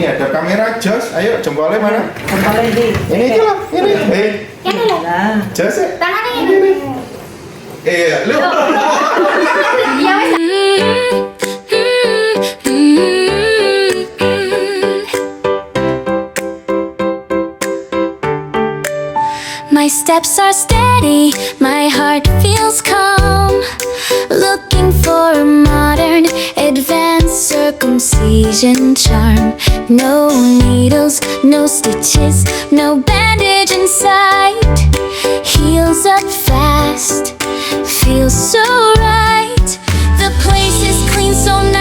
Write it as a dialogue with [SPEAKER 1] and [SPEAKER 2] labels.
[SPEAKER 1] Ini ada kamera Jos. Ayo jempolnya mana?
[SPEAKER 2] Jempolnya di.
[SPEAKER 1] Ini aja lah. Ini.
[SPEAKER 3] Yang dulu.
[SPEAKER 2] Nah.
[SPEAKER 1] Jos ya.
[SPEAKER 3] Tangannya ini.
[SPEAKER 1] Iya, lu.
[SPEAKER 3] Iya wes.
[SPEAKER 4] My steps are steady, my heart feels calm. Looking for a modern, advanced circumcision charm. No needles, no stitches, no bandage in sight. Heals up fast, feels so right. The place is clean, so nice.